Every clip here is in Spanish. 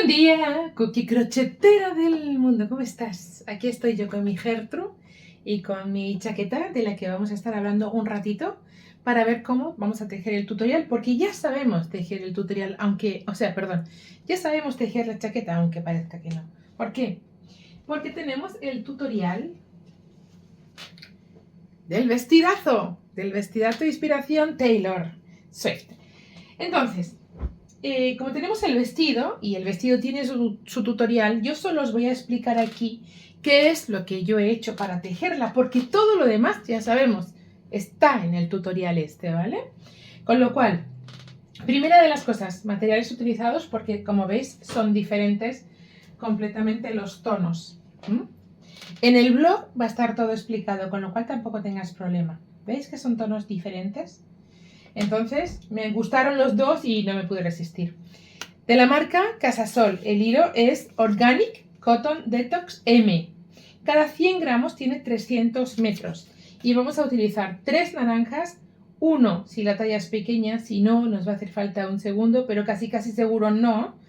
Buen día, cookie crochetera del mundo, ¿cómo estás? Aquí estoy yo con mi Gertrude y con mi chaqueta de la que vamos a estar hablando un ratito para ver cómo vamos a tejer el tutorial, porque ya sabemos tejer el tutorial, ya sabemos tejer la chaqueta, aunque parezca que no. ¿Por qué? Porque tenemos el tutorial del vestidazo de inspiración Taylor Swift. Entonces, como tenemos el vestido y el vestido tiene su tutorial, yo solo os voy a explicar aquí qué es lo que yo he hecho para tejerla, porque todo lo demás ya sabemos, está en el tutorial este, ¿vale? Con lo cual, primera de las cosas, materiales utilizados, porque como veis son diferentes completamente los tonos. En el blog va a estar todo explicado, con lo cual tampoco tengas problema. ¿Veis que son tonos diferentes? Entonces, me gustaron los dos y no me pude resistir. De la marca Casasol, el hilo es Organic Cotton Detox M. Cada 100 gramos tiene 300 metros. Y vamos a utilizar 3 naranjas, 1 si la talla es pequeña, si no nos va a hacer falta un segundo, pero casi seguro no,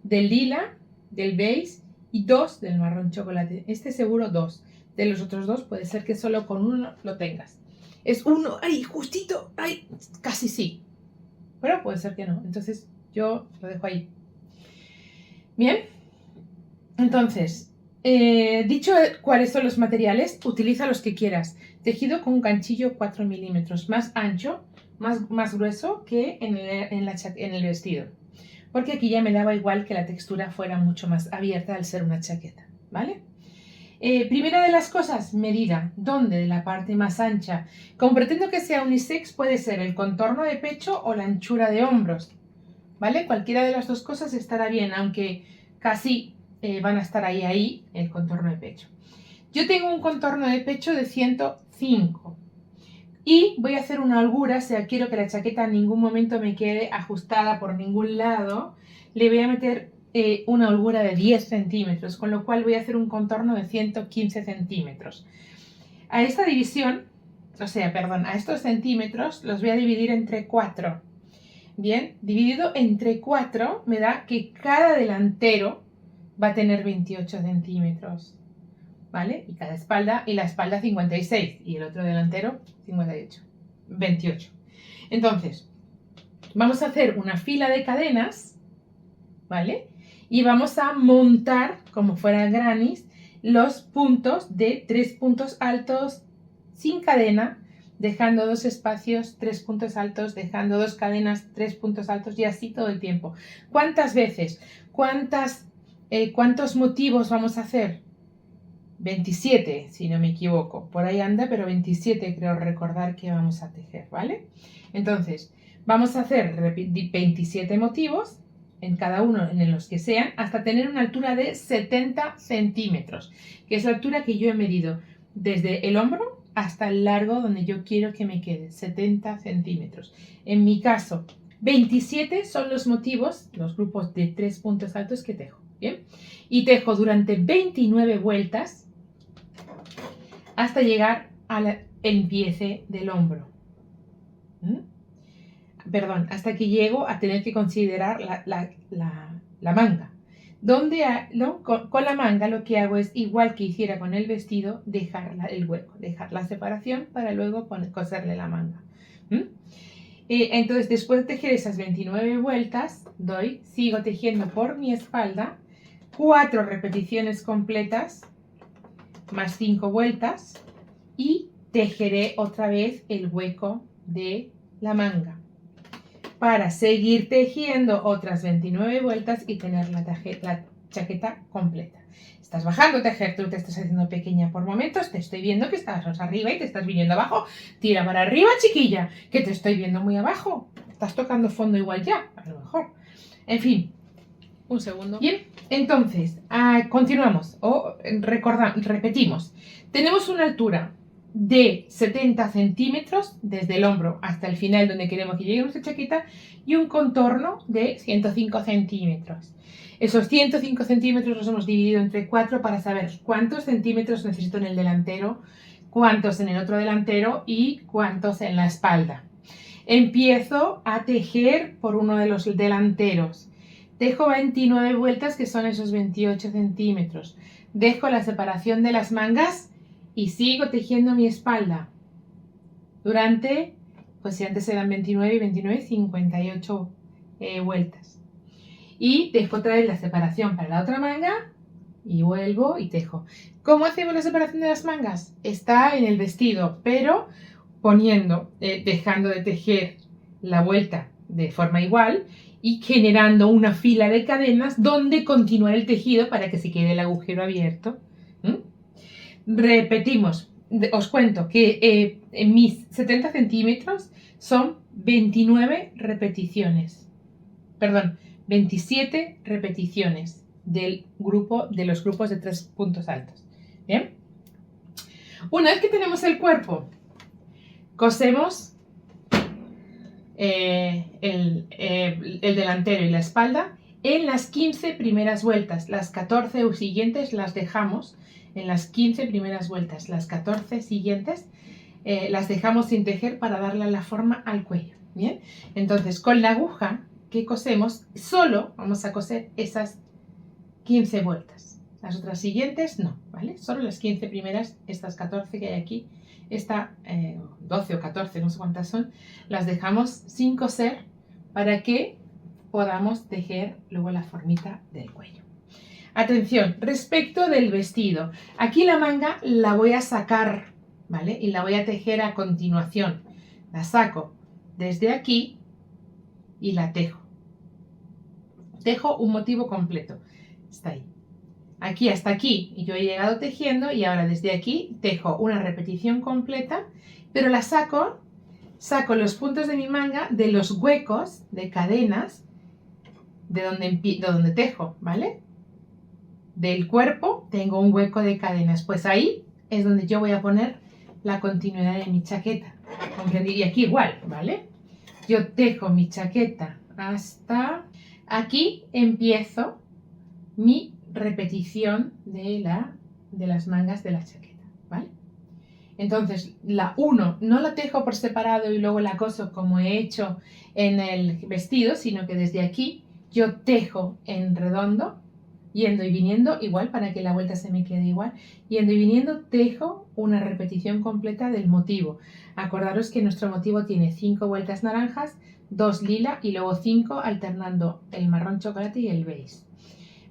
del lila, del beige y 2 del marrón chocolate. Este seguro 2. De los otros 2 puede ser que solo con uno lo tengas. Es uno, ¡ay, justito! ¡Ay, casi sí! Pero puede ser que no, entonces yo lo dejo ahí. Bien, entonces, dicho cuáles son los materiales, utiliza los que quieras. Tejido con un ganchillo 4 milímetros, más ancho, más grueso que en el vestido. Porque aquí ya me daba igual que la textura fuera mucho más abierta al ser una chaqueta, ¿vale? Primera de las cosas, medida. ¿Dónde? De la parte más ancha. Como pretendo que sea unisex, puede ser el contorno de pecho o la anchura de hombros, ¿vale? Cualquiera de las dos cosas estará bien, aunque casi van a estar ahí el contorno de pecho. Yo tengo un contorno de pecho de 105 y voy a hacer una holgura, o sea, quiero que la chaqueta en ningún momento me quede ajustada por ningún lado. Le voy a meter una holgura de 10 centímetros, con lo cual voy a hacer un contorno de 115 centímetros. A esta división, a estos centímetros los voy a dividir entre 4. Bien, dividido entre 4 me da que cada delantero va a tener 28 centímetros, ¿vale? Y cada espalda, y la espalda 56, y el otro delantero 28. Entonces, vamos a hacer una fila de cadenas, ¿vale? Y vamos a montar, como fuera grannies, los puntos de 3 puntos altos sin cadena, dejando 2 espacios, 3 puntos altos, dejando 2 cadenas, 3 puntos altos y así todo el tiempo. ¿Cuántas veces? ¿Cuántos motivos vamos a hacer? 27, si no me equivoco. Por ahí anda, pero 27 creo recordar que vamos a tejer, ¿vale? Entonces, vamos a hacer 27 motivos en cada uno en los que sean, hasta tener una altura de 70 centímetros, que es la altura que yo he medido desde el hombro hasta el largo donde yo quiero que me quede, 70 centímetros. En mi caso, 27 son los motivos, los grupos de 3 puntos altos que tejo, ¿bien? Y tejo durante 29 vueltas hasta llegar al empiece del hombro. Perdón, hasta que llego a tener que considerar la manga. Con la manga lo que hago es, igual que hiciera con el vestido, dejar el hueco, dejar la separación para luego coserle la manga. Entonces, después de tejer esas 29 vueltas, sigo tejiendo por mi espalda 4 repeticiones completas, más 5 vueltas, y tejeré otra vez el hueco de la manga para seguir tejiendo otras 29 vueltas y tener la chaqueta completa. Estás bajando, Gertrude, te estás haciendo pequeña por momentos, te estoy viendo que estás arriba y te estás viniendo abajo. Tira para arriba, chiquilla, que te estoy viendo muy abajo. Estás tocando fondo igual ya, a lo mejor. En fin, un segundo. Bien, entonces, continuamos o repetimos. Tenemos una altura de 70 centímetros desde el hombro hasta el final donde queremos que llegue nuestra chaqueta y un contorno de 105 centímetros. Esos 105 centímetros los hemos dividido entre 4 para saber cuántos centímetros necesito en el delantero, cuántos en el otro delantero y cuántos en la espalda. Empiezo a tejer por uno de los delanteros. Dejo 29 vueltas, que son esos 28 centímetros. Dejo la separación de las mangas y sigo tejiendo mi espalda durante, pues si antes eran 29 y 29, 58 vueltas. Y dejo otra vez la separación para la otra manga y vuelvo y tejo. ¿Cómo hacemos la separación de las mangas? Está en el vestido, pero dejando de tejer la vuelta de forma igual y generando una fila de cadenas donde continuar el tejido para que se quede el agujero abierto. Repetimos, os cuento que en mis 70 centímetros son 29 repeticiones, perdón, 27 repeticiones de los grupos de 3 puntos altos. ¿Bien? Una vez que tenemos el cuerpo, cosemos el delantero y la espalda en las 15 primeras vueltas. Las 14 siguientes las dejamos en las 15 primeras vueltas. Las 14 siguientes las dejamos sin tejer para darle la forma al cuello. ¿Bien? Entonces, con la aguja que cosemos, solo vamos a coser esas 15 vueltas. Las otras siguientes no, ¿vale? Solo las 15 primeras, estas 14 que hay aquí, esta 12 o 14, no sé cuántas son, las dejamos sin coser para que podamos tejer luego la formita del cuello. Atención, respecto del vestido, aquí la manga la voy a sacar, ¿vale? Y la voy a tejer a continuación. La saco desde aquí y la tejo. Tejo un motivo completo. Está ahí. Aquí hasta aquí y yo he llegado tejiendo y ahora desde aquí tejo una repetición completa, pero la saco los puntos de mi manga de los huecos de cadenas de donde tejo, ¿vale? Del cuerpo tengo un hueco de cadenas, pues ahí es donde yo voy a poner la continuidad de mi chaqueta. Y aquí igual, ¿vale? Yo tejo mi chaqueta hasta aquí, empiezo mi repetición de las mangas de la chaqueta, ¿vale? Entonces, la 1 no la tejo por separado y luego la coso como he hecho en el vestido, sino que desde aquí yo tejo en redondo, yendo y viniendo, igual para que la vuelta se me quede igual, yendo y viniendo tejo una repetición completa del motivo. Acordaros que nuestro motivo tiene 5 vueltas naranjas, 2 lila y luego 5 alternando el marrón chocolate y el beige.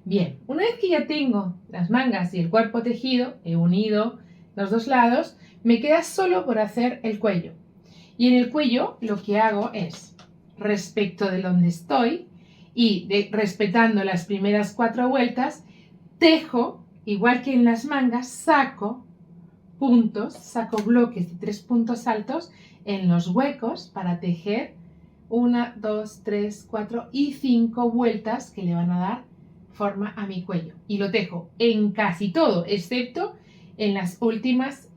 Bien, una vez que ya tengo las mangas y el cuerpo tejido, he unido los dos lados, me queda solo por hacer el cuello. Y en el cuello lo que hago es, respecto de donde estoy y respetando las primeras 4 vueltas, tejo, igual que en las mangas, saco puntos, saco bloques de 3 puntos altos en los huecos para tejer 1, 2, 3, 4 y 5 vueltas que le van a dar forma a mi cuello. Y lo tejo en casi todo, excepto en las últimas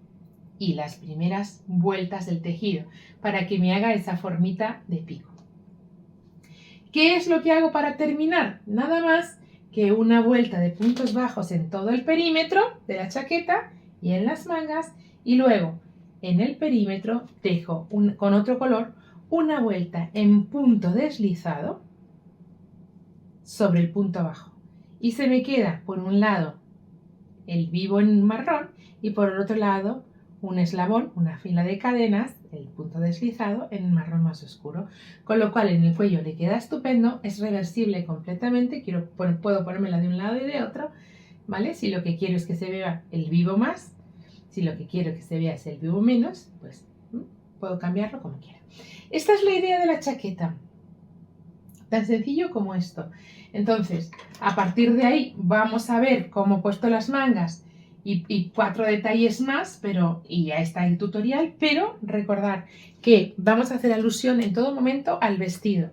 y las primeras vueltas del tejido, para que me haga esa formita de pico. ¿Qué es lo que hago para terminar? Nada más que una vuelta de puntos bajos en todo el perímetro de la chaqueta y en las mangas, y luego en el perímetro tejo con otro color una vuelta en punto deslizado sobre el punto bajo. Y se me queda por un lado el vivo en marrón y por el otro lado un eslabón, una fila de cadenas, el punto deslizado en marrón más oscuro. Con lo cual en el cuello le queda estupendo, es reversible completamente, puedo ponérmela de un lado y de otro, ¿vale? Si lo que quiero es que se vea el vivo más, si lo que quiero que se vea es el vivo menos, pues puedo cambiarlo como quiera. Esta es la idea de la chaqueta. Tan sencillo como esto. Entonces, a partir de ahí vamos a ver cómo he puesto las mangas y 4 detalles más, y ya está el tutorial, pero recordar que vamos a hacer alusión en todo momento al vestido,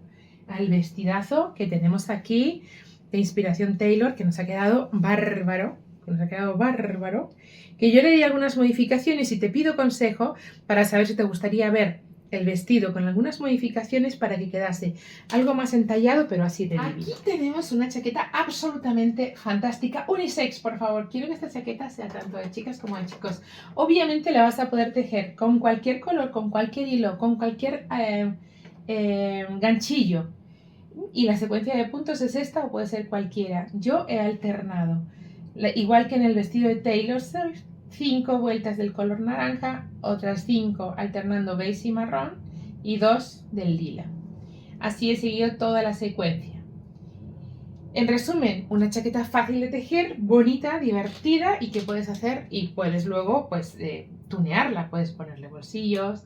al vestidazo que tenemos aquí de inspiración Taylor, que nos ha quedado bárbaro, que yo le di algunas modificaciones y te pido consejo para saber si te gustaría ver el vestido con algunas modificaciones para que quedase algo más entallado, pero así de divino. Aquí tenemos una chaqueta absolutamente fantástica, unisex, por favor. Quiero que esta chaqueta sea tanto de chicas como de chicos. Obviamente la vas a poder tejer con cualquier color, con cualquier hilo, con cualquier ganchillo. Y la secuencia de puntos es esta o puede ser cualquiera. Yo he alternado, igual que en el vestido de Taylor Swift, 5 vueltas del color naranja, otras 5 alternando beige y marrón y 2 del lila. Así he seguido toda la secuencia. En resumen, una chaqueta fácil de tejer, bonita, divertida y que puedes hacer y puedes luego pues tunearla, puedes ponerle bolsillos,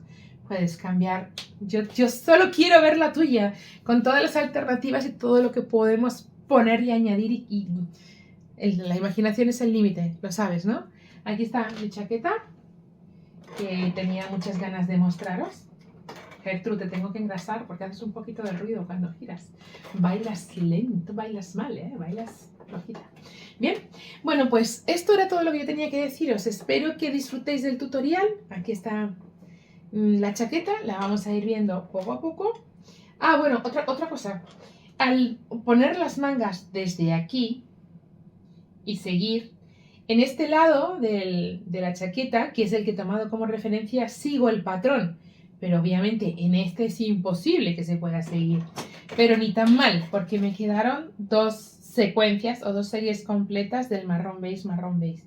puedes cambiar. Yo solo quiero ver la tuya con todas las alternativas y todo lo que podemos poner y añadir la imaginación es el límite, lo sabes, ¿no? Aquí está mi chaqueta que tenía muchas ganas de mostraros. Gertrude, te tengo que engrasar porque haces un poquito de ruido cuando giras. Bailas lento, bailas mal, bailas flojita. Bien, bueno, pues esto era todo lo que yo tenía que deciros. Espero que disfrutéis del tutorial. Aquí está la chaqueta, la vamos a ir viendo poco a poco. Ah, bueno, otra cosa. Al poner las mangas desde aquí y seguir, en este lado de la chaqueta, que es el que he tomado como referencia, sigo el patrón. Pero obviamente en este es imposible que se pueda seguir. Pero ni tan mal, porque me quedaron 2 secuencias o 2 series completas del marrón beige, marrón beige.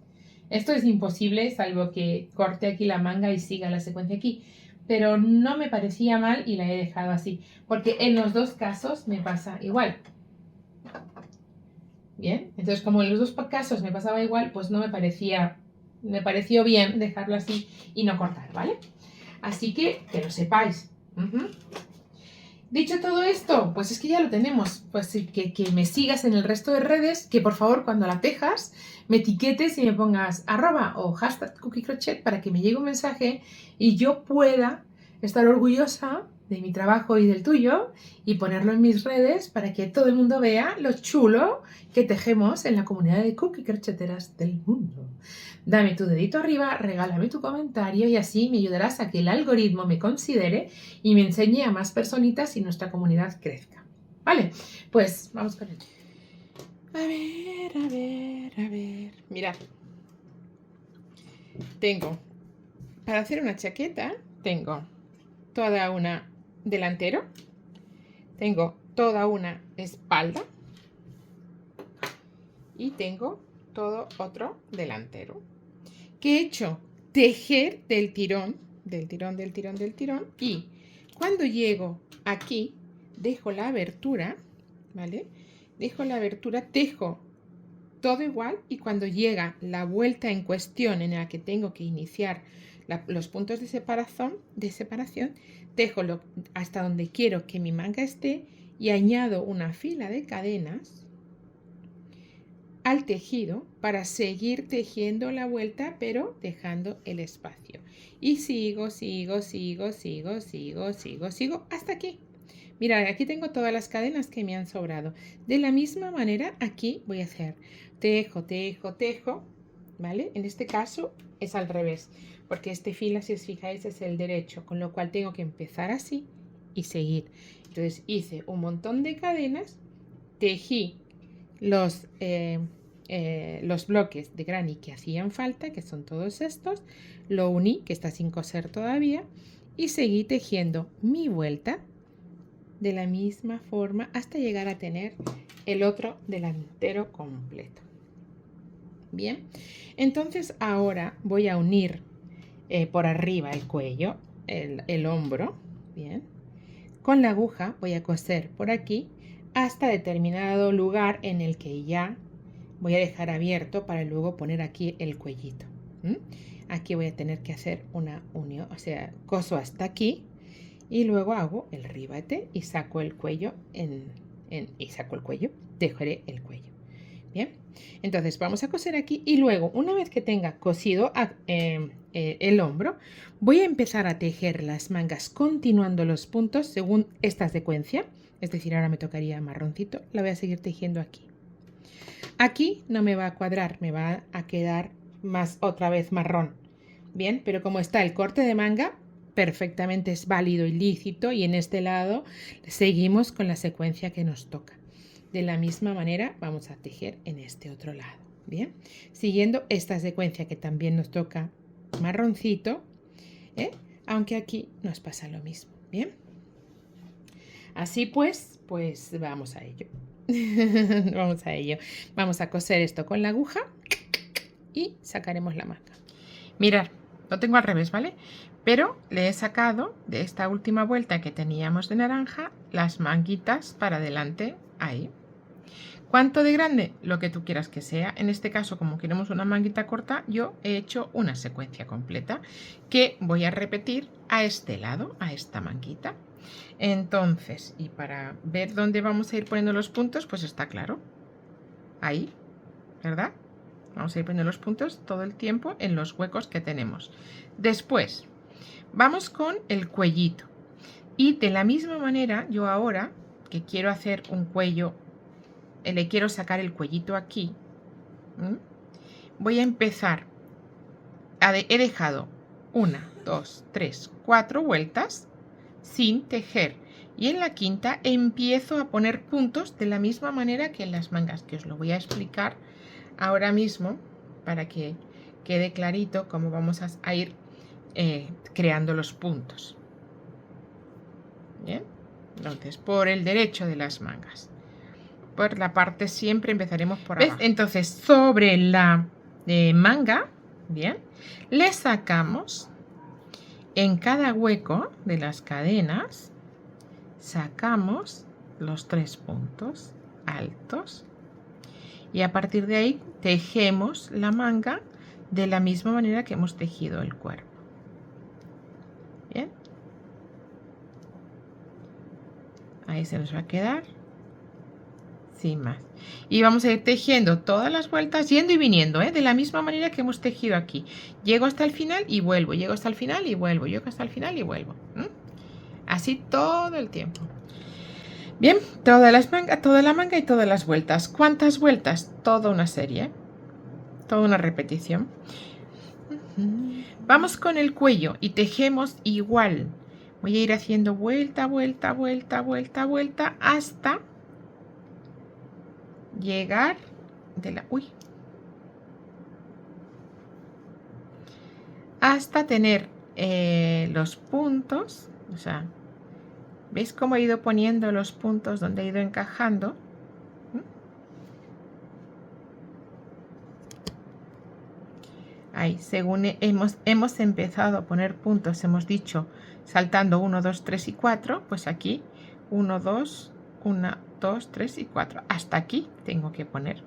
Esto es imposible, salvo que corte aquí la manga y siga la secuencia aquí. Pero no me parecía mal y la he dejado así, porque en los 2 casos me pasa igual. Bien, entonces como en los 2 casos me pasaba igual, pues no me pareció bien dejarlo así y no cortar, ¿vale? Así que lo sepáis. Dicho todo esto, pues es que ya lo tenemos. Pues que me sigas en el resto de redes, que por favor cuando la tejas me etiquetes y me pongas @ o hashtag #cookieCrochet para que me llegue un mensaje y yo pueda estar orgullosa de mi trabajo y del tuyo y ponerlo en mis redes para que todo el mundo vea lo chulo que tejemos en la comunidad de cookie crocheteras del mundo. Dame tu dedito arriba, regálame tu comentario y así me ayudarás a que el algoritmo me considere y me enseñe a más personitas y nuestra comunidad crezca. Vale, pues vamos con ello. A ver. Mirad. Tengo, para hacer una chaqueta, tengo toda una delantero, tengo toda una espalda y tengo todo otro delantero. ¿Qué he hecho? Tejer del tirón y cuando llego aquí dejo la abertura, ¿vale? Dejo la abertura, tejo todo igual y cuando llega la vuelta en cuestión en la que tengo que iniciar los puntos de separación, tejo hasta donde quiero que mi manga esté y añado una fila de cadenas al tejido para seguir tejiendo la vuelta pero dejando el espacio y sigo hasta aquí. Mirad, aquí tengo todas las cadenas que me han sobrado. De la misma manera aquí voy a hacer tejo, ¿vale? En este caso es al revés, porque este fila, si os fijáis, es el derecho, con lo cual tengo que empezar así y seguir. Entonces hice un montón de cadenas, tejí los bloques de granny que hacían falta, que son todos estos, lo uní, que está sin coser todavía, y seguí tejiendo mi vuelta de la misma forma hasta llegar a tener el otro delantero completo. Bien, entonces ahora voy a unir por arriba el cuello, el hombro, bien, con la aguja voy a coser por aquí hasta determinado lugar en el que ya voy a dejar abierto para luego poner aquí el cuellito. Aquí voy a tener que hacer una unión, o sea, coso hasta aquí y luego hago el ribete y saco el cuello tejeré el cuello. Bien, entonces vamos a coser aquí y luego una vez que tenga cosido el hombro, voy a empezar a tejer las mangas continuando los puntos según esta secuencia. Es decir, ahora me tocaría marroncito, la voy a seguir tejiendo aquí. Aquí no me va a cuadrar, me va a quedar otra vez marrón. Bien, pero como está el corte de manga, perfectamente es válido y lícito y en este lado seguimos con la secuencia que nos toca. De la misma manera vamos a tejer en este otro lado. Bien, siguiendo esta secuencia que también nos toca marroncito, aunque aquí nos pasa lo mismo. Bien, Así pues vamos a ello. Vamos a ello. Vamos a coser esto con la aguja y sacaremos la manga. Mirad, lo tengo al revés, ¿vale? Pero le he sacado de esta última vuelta que teníamos de naranja las manguitas para adelante ahí. ¿Cuánto de grande? Lo que tú quieras que sea. En este caso, como queremos una manguita corta, yo he hecho una secuencia completa que voy a repetir a este lado, a esta manguita. Entonces, y para ver dónde vamos a ir poniendo los puntos, pues está claro. Ahí, ¿verdad? Vamos a ir poniendo los puntos todo el tiempo en los huecos que tenemos. Después, vamos con el cuellito. Y de la misma manera, yo ahora que quiero hacer un cuello, le quiero sacar el cuellito aquí, voy a empezar. He dejado 1, 2, 3, 4 vueltas sin tejer. Y en la quinta empiezo a poner puntos de la misma manera que en las mangas, que os lo voy a explicar ahora mismo para que quede clarito cómo vamos a ir creando los puntos. Bien, entonces por el derecho de las mangas, por la parte siempre empezaremos por abajo. Entonces sobre la manga, bien, le sacamos en cada hueco de las cadenas, sacamos los 3 puntos altos y a partir de ahí tejemos la manga de la misma manera que hemos tejido el cuerpo. Bien, ahí se nos va a quedar sin más. Y vamos a ir tejiendo todas las vueltas, yendo y viniendo, de la misma manera que hemos tejido aquí. Llego hasta el final y vuelvo, llego hasta el final y vuelvo, llego hasta el final y vuelvo. Así todo el tiempo. Bien, toda la manga y todas las vueltas. ¿Cuántas vueltas? Toda una serie, toda una repetición. Vamos con el cuello y tejemos igual. Voy a ir haciendo vuelta, vuelta, vuelta, vuelta, vuelta hasta llegar hasta tener los puntos. O sea, ¿veis cómo he ido poniendo los puntos donde he ido encajando? Ahí, según hemos empezado a poner puntos, hemos dicho saltando 1, 2, 3 y 4, pues aquí 1, 2, 1, 2, 3 y 4. Hasta aquí tengo que poner.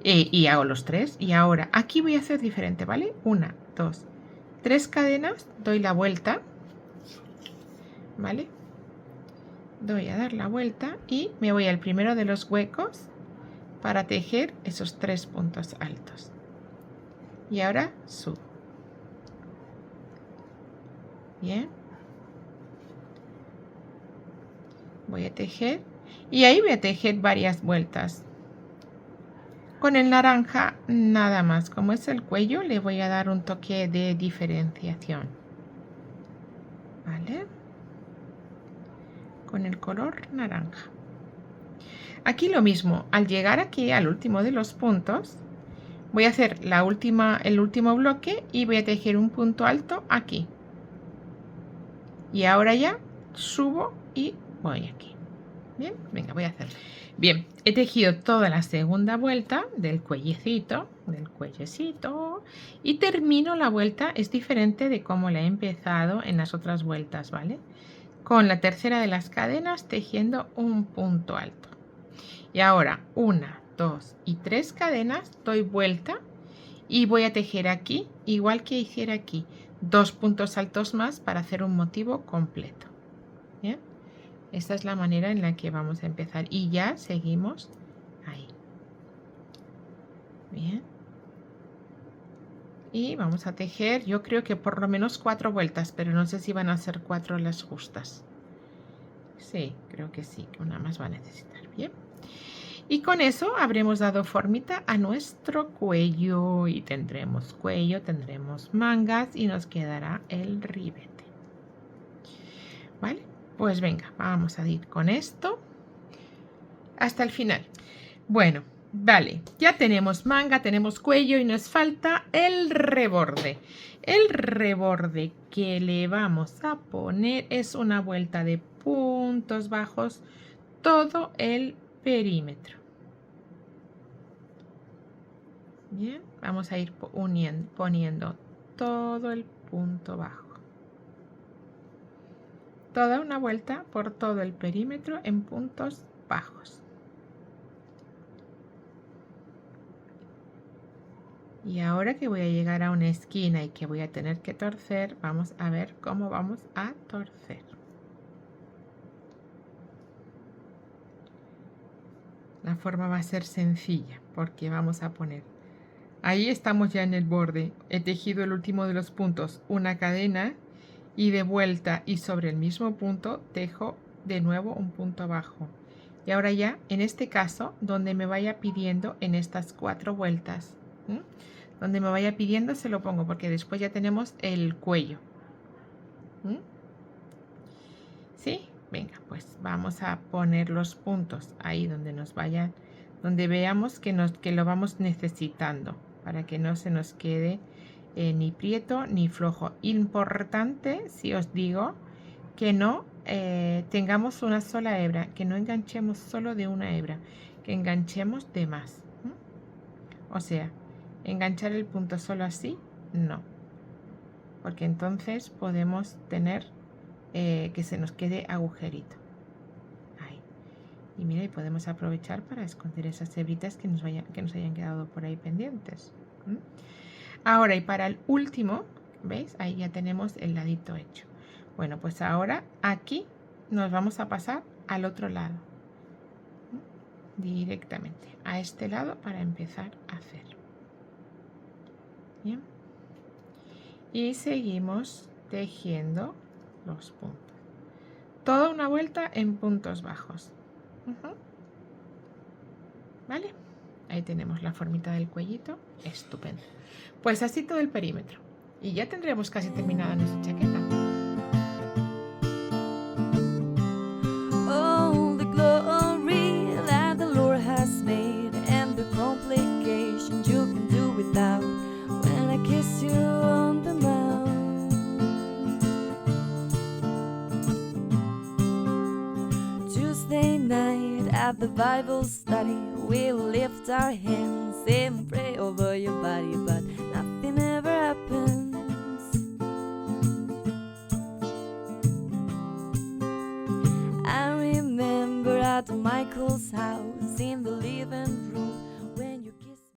Y hago los 3. Y ahora aquí voy a hacer diferente, ¿vale? 1, 2, 3 cadenas, doy la vuelta, ¿vale? Doy a dar la vuelta y me voy al primero de los huecos para tejer esos 3 puntos altos. Y ahora subo. Bien. Voy a tejer y ahí voy a tejer varias vueltas. Con el naranja nada más, como es el cuello, le voy a dar un toque de diferenciación. ¿Vale? Con el color naranja. Aquí lo mismo, al llegar aquí al último de los puntos, voy a hacer el último bloque y voy a tejer un punto alto aquí. Y ahora ya subo y voy aquí. Bien, venga, voy a hacerlo. Bien, he tejido toda la segunda vuelta del cuellecito, y termino la vuelta, es diferente de cómo la he empezado en las otras vueltas, ¿vale? Con la tercera de las cadenas tejiendo un punto alto. Y ahora 1, 2 y 3 cadenas, doy vuelta y voy a tejer aquí, igual que hiciera aquí, 2 puntos altos más para hacer un motivo completo. Bien, esta es la manera en la que vamos a empezar y ya seguimos ahí. Bien, y vamos a tejer, yo creo que por lo menos 4 vueltas, pero no sé si van a ser 4 las justas. Sí, creo que sí, que una más va a necesitar. Bien, y con eso habremos dado formita a nuestro cuello y tendremos cuello, tendremos mangas y nos quedará el ribete. ¿Vale? Pues venga, vamos a ir con esto hasta el final. Bueno, Vale, ya tenemos manga, tenemos cuello y nos falta el reborde. El reborde que le vamos a poner es una vuelta de puntos bajos todo el perímetro. Bien, vamos a ir poniendo todo el punto bajo. Toda una vuelta por todo el perímetro en puntos bajos. Y ahora que voy a llegar a una esquina y que voy a tener que torcer, vamos a ver cómo vamos a torcer. La forma va a ser sencilla porque vamos a poner, ahí estamos ya en el borde, he tejido el último de los puntos, una cadena y de vuelta y sobre el mismo punto tejo de nuevo un punto bajo. Y ahora ya, en este caso, donde me vaya pidiendo en estas 4 vueltas, donde me vaya pidiendo se lo pongo porque después ya tenemos el cuello. ¿Sí? Venga, pues vamos a poner los puntos ahí donde nos vayan, donde veamos que lo vamos necesitando para que no se nos quede ni prieto ni flojo. Importante, si os digo, que no tengamos una sola hebra, que no enganchemos solo de una hebra, que enganchemos de más. O sea, enganchar el punto solo así, no, porque entonces podemos tener que se nos quede agujerito. Ahí. Y mira, y podemos aprovechar para esconder esas hebritas que nos hayan quedado por ahí pendientes. Ahora, y para el último, ¿veis? Ahí ya tenemos el ladito hecho. Bueno, pues ahora aquí nos vamos a pasar al otro lado. Directamente a este lado para empezar a hacer. Bien. Y seguimos tejiendo los puntos. Toda una vuelta en puntos bajos. ¿Vale? Ahí tenemos la formita del cuellito. Estupendo. Pues así todo el perímetro. Y ya tendremos casi terminada nuestra chaqueta. Oh, the glory that the Lord has made, and the complications you can do without when I kiss you on the mouth. Tuesday night at the Bible study, we'll lift our hands and pray over your body, but